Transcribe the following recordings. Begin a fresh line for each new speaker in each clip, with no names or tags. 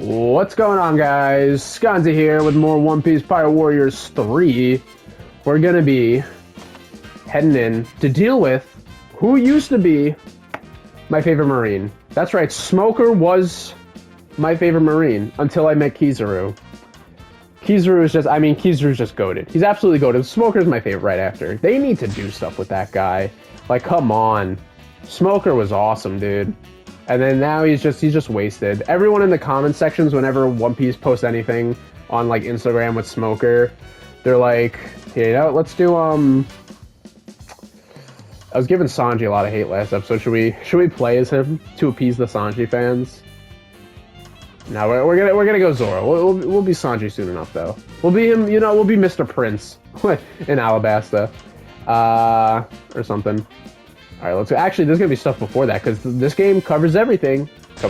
What's going on, guys? SconzE here with more One Piece Pirate Warriors 3. We're gonna be heading in to deal with who used to be my favorite Marine. That's right, Smoker was my favorite Marine until I met Kizaru. Kizaru's just goated. He's absolutely goated. Smoker's my favorite right after. They need to do stuff with that guy. Like, come on. Smoker was awesome, dude. And then now he's just wasted. Everyone in the comment sections, whenever One Piece posts anything on like Instagram with Smoker, they're like, hey, you know, let's do I was giving SconzE a lot of hate last episode. Should we play as him to appease the SconzE fans? No, we're gonna go Zoro. We'll be SconzE soon enough though. We'll be him, you know. We'll be Mr. Prince in Alabasta, or something. All right, let's go. Actually, there's gonna be stuff before that because this game covers everything. All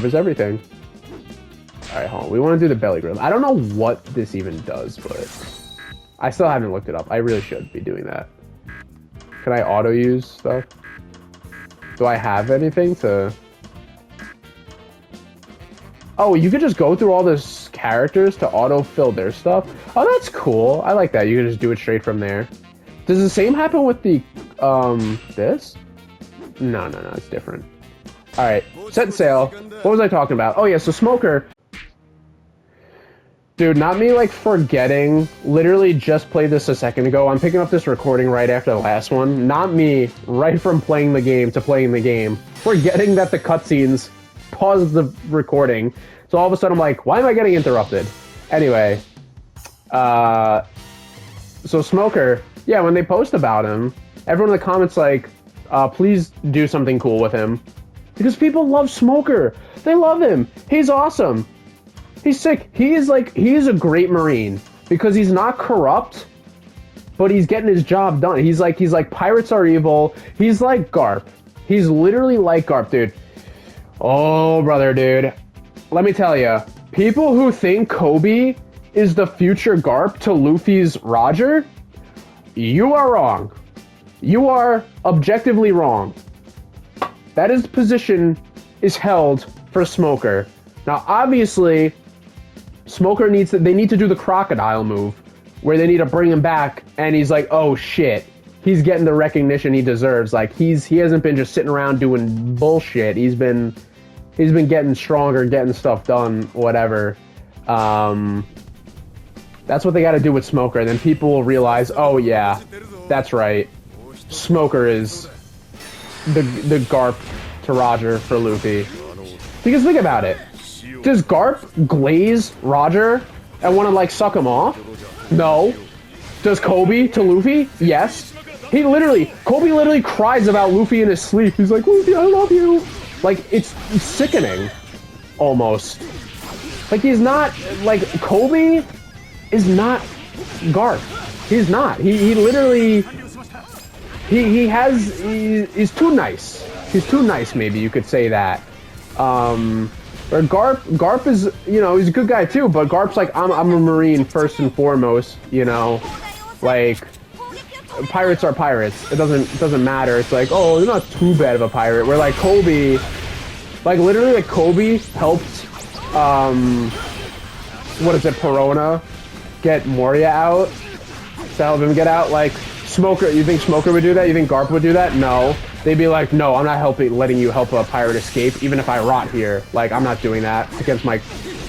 right, hold on. We want to do the belly grill. I don't know what this even does, but I still haven't looked it up. I really should be doing that. Can I auto use stuff? Do I have anything to? Oh, you could just go through all those characters to auto-fill their stuff. Oh, that's cool. I like that. You can just do it straight from there. Does the same happen with the this? No, it's different. Alright, set sail. What was I talking about? Oh yeah, so Smoker. Dude, not me like forgetting. Literally just played this a second ago. I'm picking up this recording right after the last one. Not me, right from playing the game to playing the game. Forgetting that the cutscenes paused the recording. So all of a sudden I'm like, why am I getting interrupted? Anyway. So Smoker, yeah, when they post about him, everyone in the comments like, please do something cool with him. Because people love Smoker. They love him. He's awesome. He's sick. He is a great Marine. Because he's not corrupt, but he's getting his job done. He's like pirates are evil. He's like Garp. He's literally like Garp, dude. Oh, brother, dude. Let me tell you. People who think Koby is the future Garp to Luffy's Roger, you are wrong. You are objectively wrong. That is position is held for Smoker. Now, obviously, Smoker they need to do the crocodile move, where they need to bring him back, and he's like, oh shit, he's getting the recognition he deserves. Like he hasn't been just sitting around doing bullshit. He's been getting stronger, getting stuff done, whatever. That's what they got to do with Smoker. Then people will realize, oh yeah, that's right. Smoker is the Garp to Roger for Luffy. Because think about it. Does Garp glaze Roger and want to like suck him off? No. Does Koby to Luffy? Yes. Koby literally cries about Luffy in his sleep. He's like, Luffy, I love you. Like, it's sickening. Almost. Like, he's not, like, Koby is not Garp. He's not. He literally... He's too nice. He's too nice, maybe you could say that. Or Garp is, you know, he's a good guy too, but Garp's like, I'm a Marine first and foremost, you know, like, pirates are pirates. It doesn't matter. It's like, oh, they're not too bad of a pirate. Where like Koby, like literally like Koby helped, what is it, Perona get Moria out, to help him get out, like, Smoker, you think Smoker would do that? You think Garp would do that? No. They'd be like, no, I'm not letting you help a pirate escape, even if I rot here. Like, I'm not doing that. It's against my,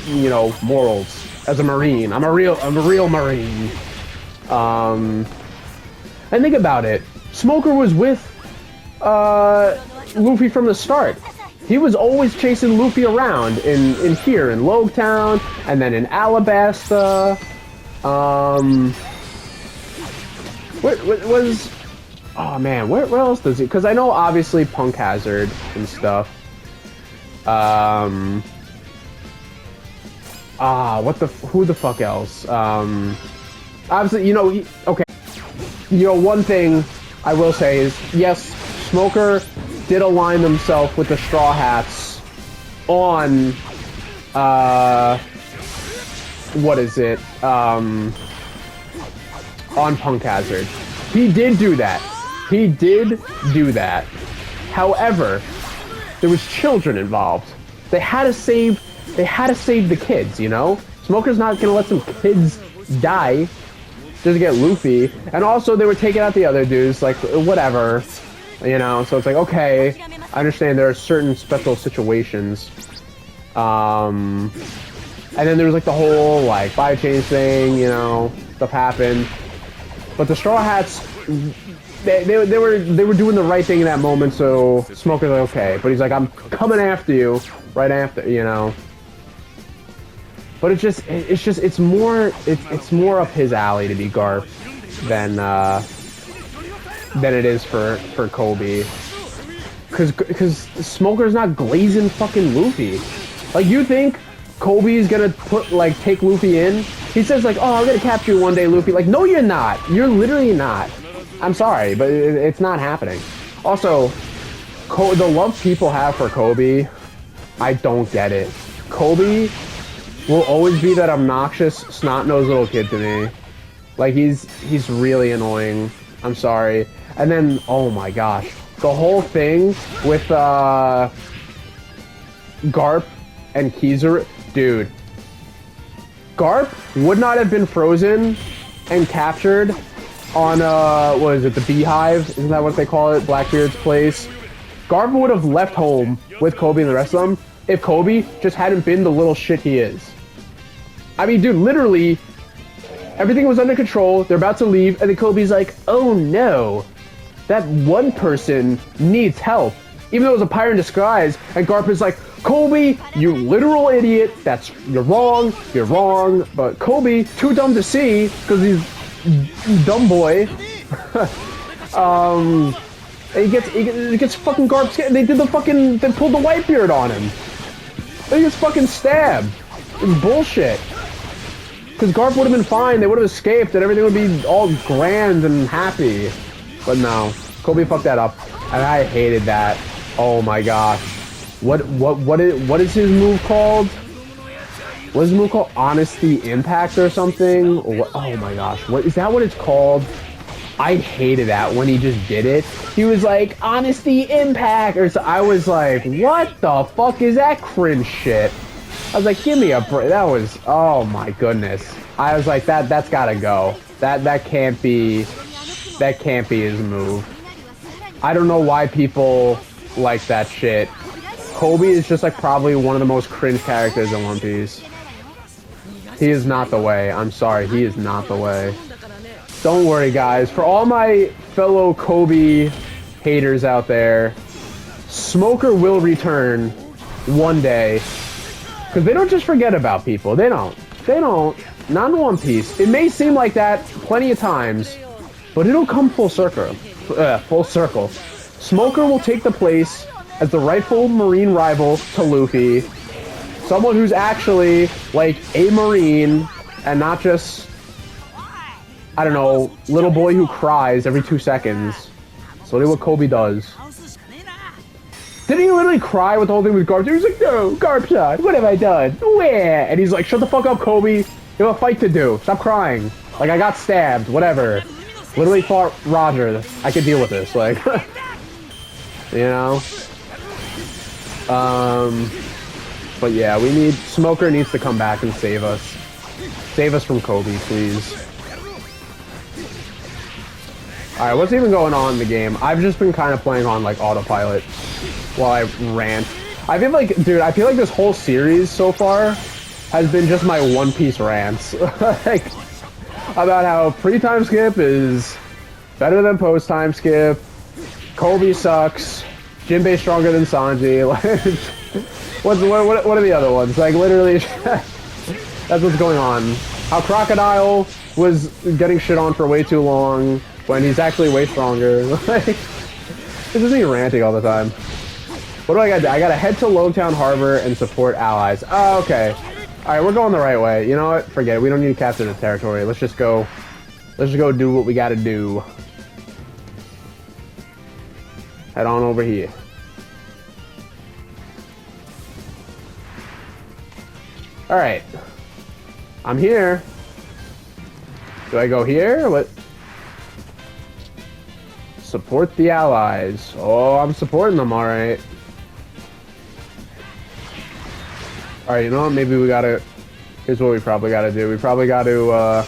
you know, morals as a Marine. I'm a real Marine. And think about it. Smoker was with, Luffy from the start. He was always chasing Luffy around in here, in Logtown, and then in Alabasta. What was... Oh man, where else does he... Because I know obviously Punk Hazard and stuff. Who the fuck else? Obviously, you know, okay. You know, one thing I will say is, yes, Smoker did align himself with the Straw Hats on, what is it? On Punk Hazard. He did do that. However, there was children involved. They had to save they had to save the kids, you know? Smoker's not gonna let some kids die just to get Luffy. And also, they were taking out the other dudes, like, whatever. You know, so it's like, okay, I understand there are certain special situations. And then there was like the whole, like, buy change thing, you know, stuff happened. But the Straw Hats, they were doing the right thing in that moment, so Smoker's like, okay. But he's like, I'm coming after you, right after, you know. But it's more up his alley to be Garp than it is for Koby. Cause Smoker's not glazing fucking Luffy. Like, you think Kobe's gonna take Luffy in? He says like, oh, I'm gonna capture you one day, Luffy. Like, no, you're not. You're literally not. I'm sorry, but it's not happening. Also, the love people have for Koby, I don't get it. Koby will always be that obnoxious, snot-nosed little kid to me. Like, he's really annoying. I'm sorry. And then, oh my gosh, the whole thing with Garp and Kizaru, dude. Garp would not have been frozen and captured on what is it, the Beehive? Isn't that what they call it? Blackbeard's place. Garp would have left home with Koby and the rest of them if Koby just hadn't been the little shit he is. I mean, dude, literally, everything was under control. They're about to leave, and then Kobe's like, "Oh no, that one person needs help." Even though it was a pirate in disguise, and Garp is like, "Koby, you literal idiot. You're wrong. You're wrong." But Koby, too dumb to see, because he's dumb boy. He gets fucking Garp scared. They pulled the Whitebeard on him. He gets fucking stabbed. It's bullshit. Because Garp would have been fine, they would have escaped, and everything would be all grand and happy. But no, Koby fucked that up, and I hated that. Oh my gosh. What is his move called? What is his move called? Honesty Impact or something? Oh my gosh, is that what it's called? I hated that when he just did it. He was like, Honesty Impact, or so. I was like, what the fuck is that cringe shit? I was like, give me a break. That was, oh my goodness. I was like, that's gotta go. That can't be his move. I don't know why people like that shit. Koby is just like probably one of the most cringe characters in One Piece. He is not the way. I'm sorry, he is not the way. Don't worry, guys. For all my fellow Koby haters out there, Smoker will return one day. Because they don't just forget about people. They don't. Not in One Piece. It may seem like that plenty of times, but it'll come full circle. Smoker will take the place as the rightful Marine rival to Luffy. Someone who's actually, like, a Marine, and not just, I don't know, little boy who cries every 2 seconds. That's literally what Koby does. Didn't he literally cry with the whole thing with Garp? He was like, no, Garp-san, what have I done? Where? And he's like, shut the fuck up, Koby. You have a fight to do. Stop crying. Like, I got stabbed. Whatever. Literally fought Roger. I can deal with this. Like, you know? But yeah, Smoker needs to come back and save us. Save us from Koby, please. Alright, what's even going on in the game? I've just been kind of playing on, like, autopilot while I rant. I feel like, dude, this whole series so far has been just my One Piece rants. Like, about how pre-time skip is better than post-time skip, Koby sucks, Jinbei's stronger than Sanji. Like, what are the other ones? Like, literally, that's what's going on. How Crocodile was getting shit on for way too long when he's actually way stronger. Like, it's just me ranting all the time. What do I gotta do? I gotta head to Lowtown Harbor and support allies. Oh, okay. Alright, we're going the right way. You know what? Forget it. We don't need to capture the territory. Let's just go do what we gotta do. Head on over here. Alright. I'm here. Do I go here? What? Support the allies. Oh, I'm supporting them, alright. Alright, you know what? Maybe we gotta... Here's what we probably gotta do. We probably gotta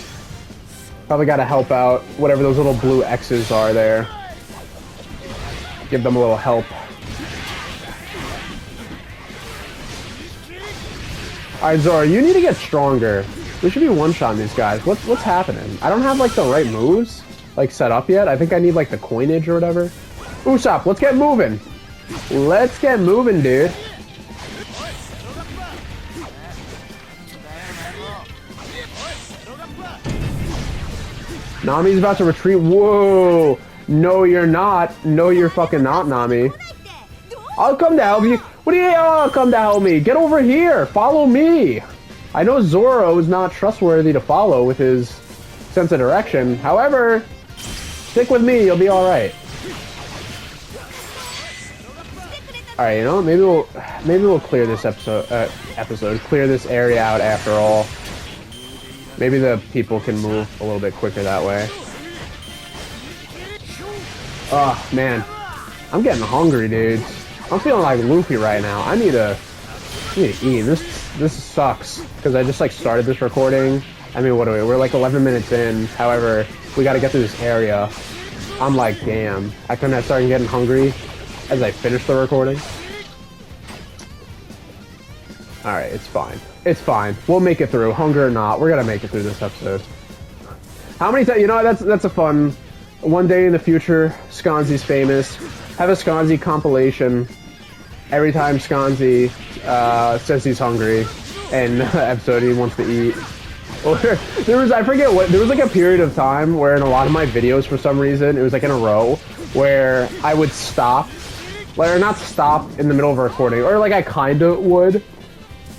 help out whatever those little blue X's are there. Give them a little help. Alright, Zoro, you need to get stronger. We should be one-shotting these guys. What's happening? I don't have, like, the right moves, like, set up yet. I think I need, like, the coinage or whatever. Usopp, let's get moving. Let's get moving, dude. Nami's about to retreat. Whoa! No, you're not. No, you're fucking not, Nami. I'll come to help you. What do you mean, I'll come to help me? Get over here. Follow me. I know Zoro is not trustworthy to follow with his sense of direction. However, stick with me. You'll be all right. All right, you know, maybe we'll clear this episode, clear this area out after all. Maybe the people can move a little bit quicker that way. Oh man, I'm getting hungry, dude. I'm feeling like Luffy right now. I need to eat. This sucks because I just like started this recording. I mean, what are we? We're like 11 minutes in. However, we got to get through this area. I'm like, damn. I couldn't have started getting hungry as I finish the recording. All right, it's fine. It's fine. We'll make it through, hunger or not. We're gonna make it through this episode. How many times? You know, that's a fun. One day in the future, SconzE's famous. Have a SconzE compilation. Every time SconzE says he's hungry, and episode he wants to eat. Or there was, I forget what, there was like a period of time where in a lot of my videos, for some reason, it was like in a row, where I would stop, like, or not stop in the middle of a recording, or like I kinda would.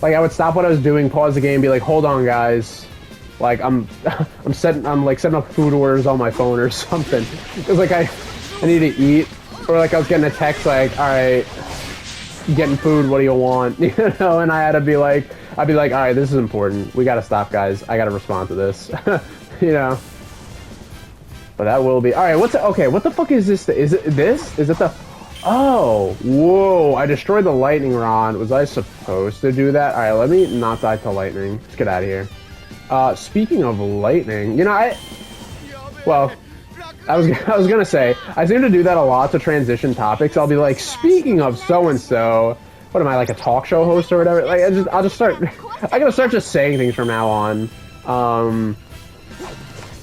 Like I would stop what I was doing, pause the game, be like, hold on guys. Like I'm setting up food orders on my phone or something. Cause like I need to eat. Or like I was getting a text like, alright, getting food, what do you want? You know, and I had to be like, I'd be like, alright, this is important. We gotta stop guys. I gotta respond to this. You know. But that will be alright, okay, what the fuck is this? Is it this? Is it the Oh, whoa, I destroyed the lightning rod. Was I supposed to do that? Alright, let me not die to lightning. Let's get out of here. Speaking of lightning, you know, I was gonna say, I seem to do that a lot to transition topics. I'll be like, speaking of so-and-so, what am I, like a talk show host or whatever? Like, I gotta start just saying things from now on.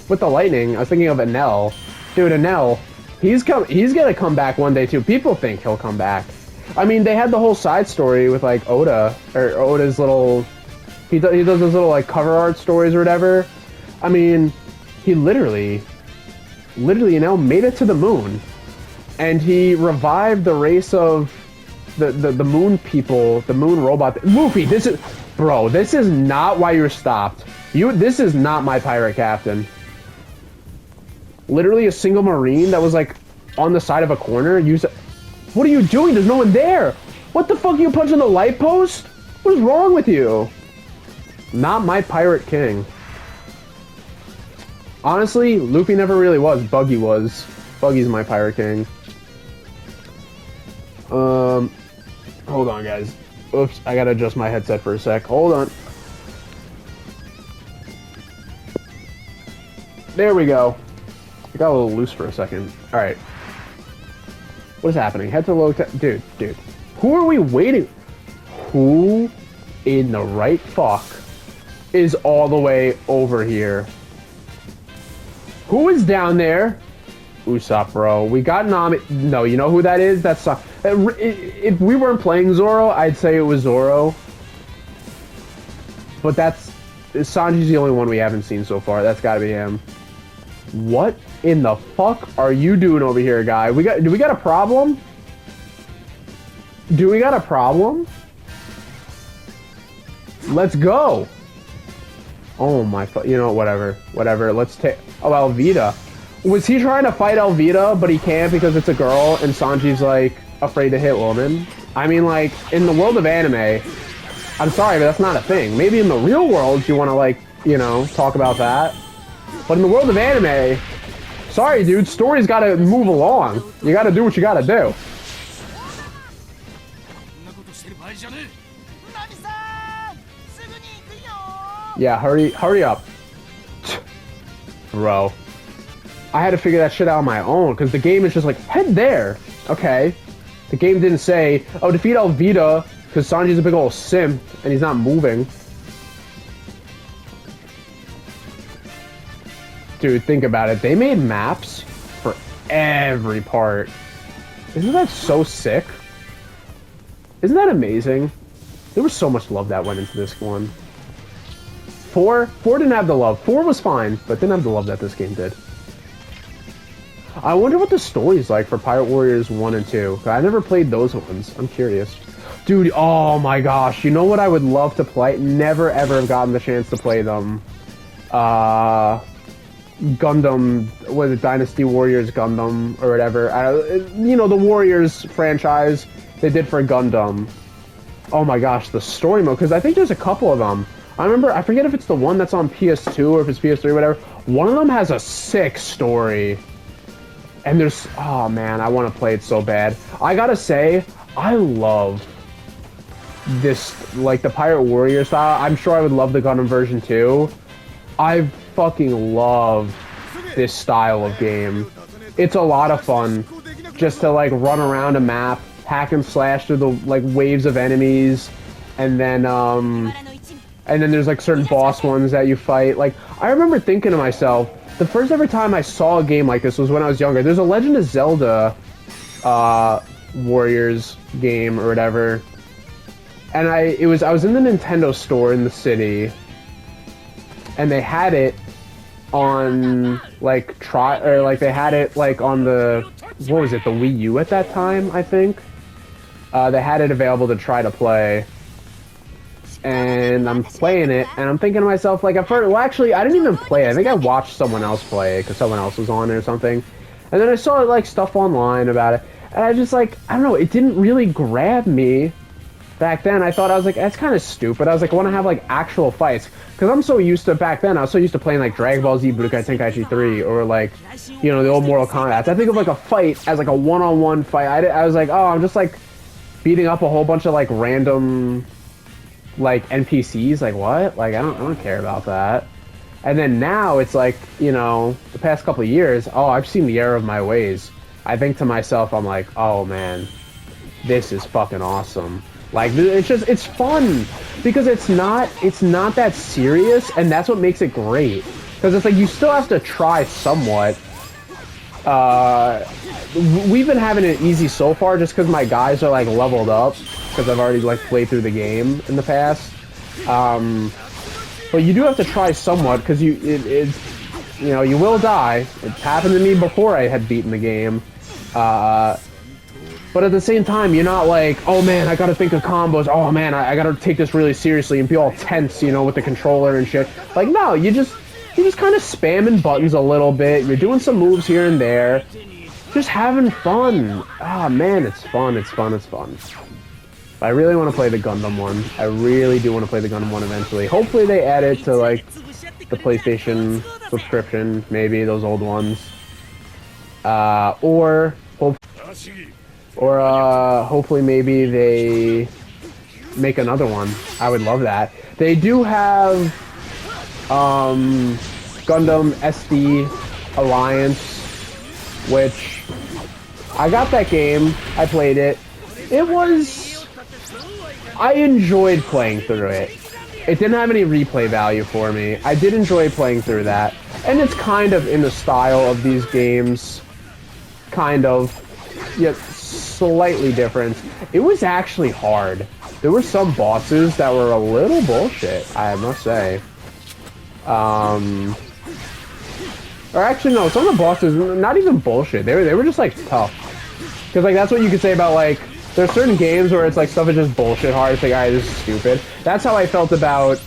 With the lightning, I was thinking of Enel. Dude, Enel, he's gonna come back one day too. People think he'll come back. I mean, they had the whole side story with like Oda, or Oda's little, he does those little like cover art stories or whatever. I mean, he literally, you know, made it to the moon, and he revived the race of the moon people, the moon robot. Luffy, this is not why you were stopped. This is not my pirate captain. Literally a single marine that was like on the side of a corner. What are you doing? There's no one there. What the fuck are you punching the light post? What is wrong with you? Not my pirate king. Honestly, Luffy never really was. Buggy was. Buggy's my pirate king. Hold on, guys. Oops, I gotta adjust my headset for a sec. Hold on. There we go. I got a little loose for a second. Alright. What is happening? Head to low dude. Who are we waiting? Who in the right fuck is all the way over here? Who is down there? Usopp, bro. We got Nami. No, you know who that is? That's if we weren't playing Zoro, I'd say it was Zoro. But Sanji's the only one we haven't seen so far. That's gotta be him. What in the fuck are you doing over here, guy? Do we got a problem? Do we got a problem? Let's go. Oh my you know, whatever. Let's take... Oh, Alvida. Was he trying to fight Alvida, but he can't because it's a girl, and Sanji's, like, afraid to hit women? I mean, like, in the world of anime, I'm sorry, but that's not a thing. Maybe in the real world, you want to, like, you know, talk about that. But in the world of anime, sorry, dude, story's gotta move along. You gotta do what you gotta do. Yeah, hurry up. Bro. I had to figure that shit out on my own, because the game is just like, head there. Okay. The game didn't say, oh, defeat Alvida, because Sanji's a big old simp, and he's not moving. Dude, think about it. They made maps for every part. Isn't that so sick? Isn't that amazing? There was so much love that went into this one. 4 didn't have the love. 4 was fine, but didn't have the love that this game did. I wonder what the story's like for Pirate Warriors 1 and 2. I never played those ones. I'm curious. Dude, oh my gosh. You know what I would love to play? Never ever have gotten the chance to play them. Gundam, was it Dynasty Warriors Gundam or whatever? You know, the Warriors franchise they did for Gundam. Oh my gosh, the story mode, because I think there's a couple of them. I remember, I forget if it's the one that's on PS2 or if it's PS3 or whatever. One of them has a sick story. And there's, oh man, I want to play it so bad. I gotta say, I love this, like the Pirate Warrior style. I'm sure I would love the Gundam version too. I fucking love this style of game. It's a lot of fun just to like run around a map, hack and slash through the like waves of enemies, and then there's like certain boss ones that you fight. Like, I remember thinking to myself, the first ever time I saw a game like this was when I was younger. There's a Legend of Zelda Warriors game or whatever, and I was in the Nintendo store in the city, and they had it on like they had it like on the, what was it, the Wii U at that time, I think. They had it available to try to play, and I'm playing it, and I'm thinking to myself, like, at first, well, actually, I didn't even play it. I think I watched someone else play it, because someone else was on it or something, and then I saw, like, stuff online about it, and I just, like, I don't know, it didn't really grab me back then. I thought, I was like, that's kind of stupid. I was like, I want to have, like, actual fights, because I'm so used to, back then, I was so used to playing, like, Dragon Ball Z Budokai Tenkaichi 3, or, like, you know, the old Mortal Kombat. I think of, like, a fight as, like, a one-on-one fight. I was like, oh, I'm just, like, beating up a whole bunch of, like, random, like, NPCs. Like, what? Like, I don't care about that. And then now it's like, you know, the past couple of years, oh, I've seen the error of my ways. I think to myself, I'm like, oh man, this is fucking awesome. Like, it's fun because it's not that serious, and that's what makes it great. Because it's like, you still have to try somewhat. We've been having it easy so far just because my guys are like leveled up, because I've already like played through the game in the past. But you do have to try somewhat, because it's, you know, you will die. It's happened to me before I had beaten the game. But at the same time, you're not like, oh man, I gotta think of combos. Oh man, I gotta take this really seriously and be all tense, you know, with the controller and shit. Like, no, you're just kind of spamming buttons a little bit. You're doing some moves here and there. Just having fun. Ah, man, it's fun. It's fun. It's fun. I really want to play the Gundam one. I really do want to play the Gundam one eventually. Hopefully they add it to, like, the PlayStation subscription. Maybe those old ones. Or hopefully maybe they make another one. I would love that. They do have Gundam SD Alliance, which I got that game. I played it. I enjoyed playing through it. It didn't have any replay value for me. I did enjoy playing through that. And it's kind of in the style of these games. Kind of. Yet slightly different. It was actually hard. There were some bosses that were a little bullshit, I must say. Or actually, no, some of the bosses, not even bullshit. They were just, like, tough. Because, like, that's what you could say about, like, there's certain games where it's, like, stuff is just bullshit hard. It's like, alright, this is stupid. That's how I felt about,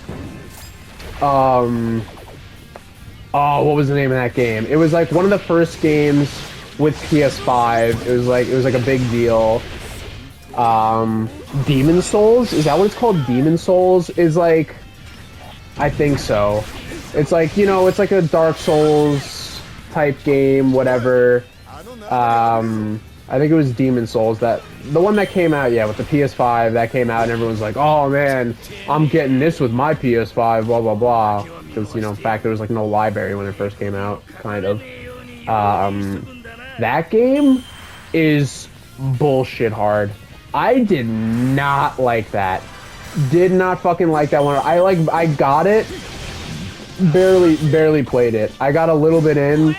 oh, what was the name of that game? It was, like, one of the first games with PS5. It was like a big deal. Demon Souls? Is that what it's called? Demon Souls is, like, I think so. It's like, you know, it's like a Dark Souls type game, whatever. I I think it was Demon Souls, that the one that came out, yeah, with the PS5 that came out, and everyone's like, "Oh man, I'm getting this with my PS5," blah blah blah. Because in fact, there was like no library when it first came out, kind of. That game is bullshit hard. I did not like that. Did not fucking like that one. I got it, barely played it. I got a little bit in.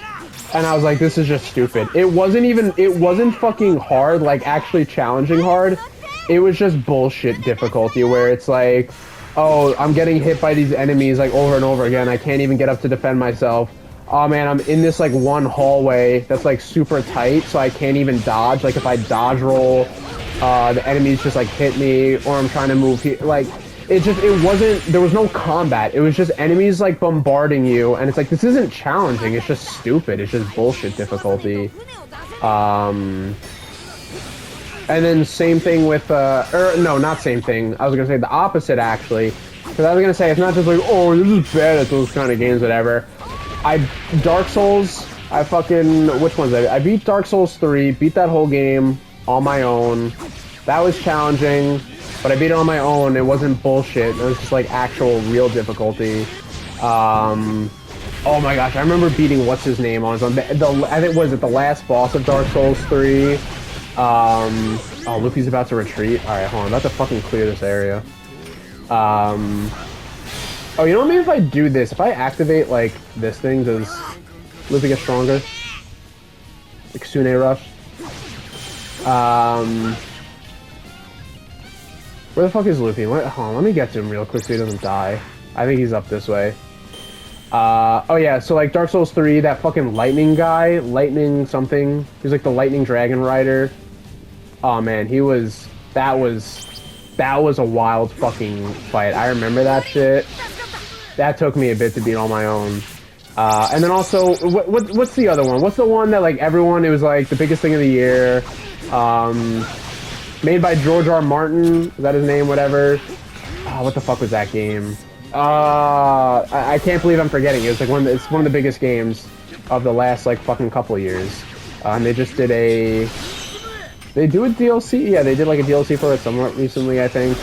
And I was like, this is just stupid. It wasn't fucking hard, like actually challenging hard. It was just bullshit difficulty where it's like, oh, I'm getting hit by these enemies like over and over again. I can't even get up to defend myself. Oh man, I'm in this like one hallway that's like super tight, so I can't even dodge. Like if I dodge roll, the enemies just like hit me, or I'm trying to move here. Like, there was no combat. It was just enemies like bombarding you, and it's like, this isn't challenging, it's just stupid, it's just bullshit difficulty. And then same thing with, no, not same thing, I was gonna say the opposite actually, because I was gonna say, it's not just like, oh, this is bad at those kind of games, whatever. Dark Souls, which ones? I beat Dark Souls 3, beat that whole game on my own. That was challenging. But I beat it on my own. It wasn't bullshit. It was just like actual real difficulty. Oh my gosh, I remember beating what's his name on I think was it the last boss of Dark Souls 3. Oh, Luffy's about to retreat. All right, hold on. I'm about to fucking clear this area. Oh, you know what? Maybe if I do this, if I activate like this thing, does Luffy get stronger? Like Sune Rush. Where the fuck is Luffy? Hold on, let me get to him real quick so he doesn't die. I think he's up this way. Oh yeah, so like Dark Souls 3, that fucking lightning guy, lightning something. He's like the lightning dragon rider. Oh man, that was a wild fucking fight. I remember that shit. That took me a bit to beat on my own. And then also, what's the other one? What's the one that like everyone, it was like the biggest thing of the year? Made by George R. Martin, is that his name, whatever? Oh, what the fuck was that game? I can't believe I'm forgetting. It was like it's one of the biggest games of the last like fucking couple of years. And they just did they do a DLC? Yeah, they did like a DLC for it somewhat recently, I think.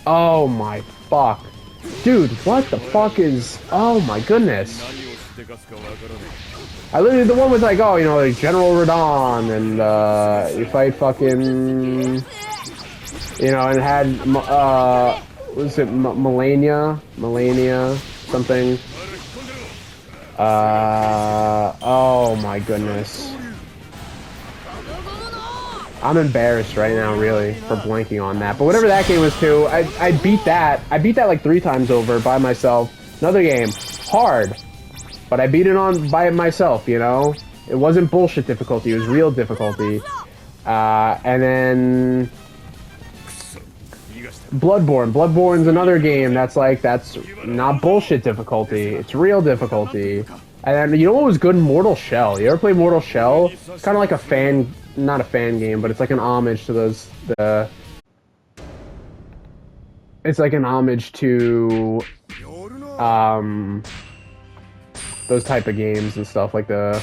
Oh my fuck. Dude, what the fuck is, oh my goodness. I literally, the one was like, oh, like General Radon, and you fight fucking, and it had, what was it, Melania, something. Oh my goodness. I'm embarrassed right now, really, for blanking on that. But whatever that game was too, I beat that. I beat that like 3 times over by myself. Another game, hard. But I beat it by myself, It wasn't bullshit difficulty, it was real difficulty. And then Bloodborne. Bloodborne's another game that's not bullshit difficulty, it's real difficulty. And then, what was good? Mortal Shell. You ever play Mortal Shell? It's kind of like not a fan game, but it's like an homage to it's like an homage to, those type of games and stuff, like the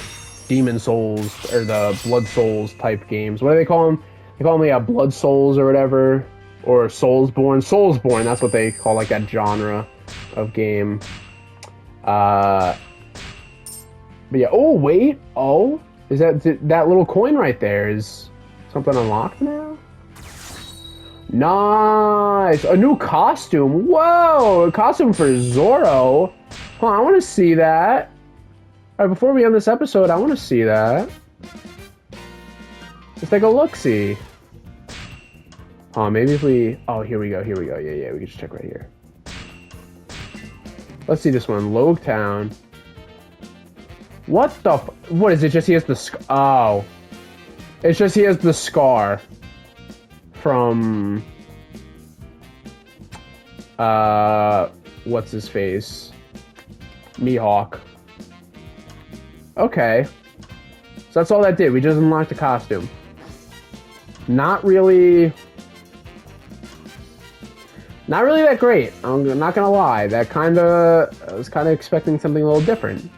Demon Souls or the Blood Souls type games. What do they call them? They call them Blood Souls or whatever, or Soulsborne. Soulsborne, that's what they call like that genre of game. But yeah. Oh wait. Oh, is that little coin right there? Is something unlocked now? Nice. A new costume. Whoa, a costume for Zoro. Hold on, I want to see that. All right, before we end this episode, I want to see that. Let's take a look-see. Oh, maybe if we... Oh, here we go. Yeah, we can just check right here. Let's see this one. Logue Town. What the... What is it? Just he has the... Oh. It's just he has the scar. From... What's his face? Mihawk. Okay. So that's all that did. We just unlocked the costume. Not really that great. I'm not gonna lie. I was kind of expecting something a little different.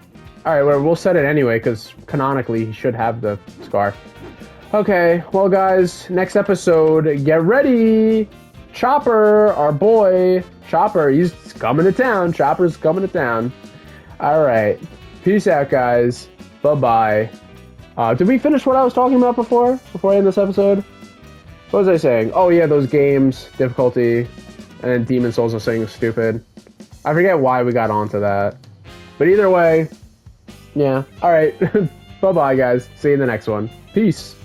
Alright, well, we'll set it anyway, because canonically he should have the scar. Okay, well, guys, next episode, get ready! Chopper, our boy, Chopper, he's coming to town. Chopper's coming to town. Alright, peace out, guys. Bye-bye. Did we finish what I was talking about before I end this episode? What was I saying? Oh, yeah, those games, difficulty, and then Demon Souls was saying stupid. I forget why we got onto that. But either way, yeah. Alright, bye-bye, guys. See you in the next one. Peace.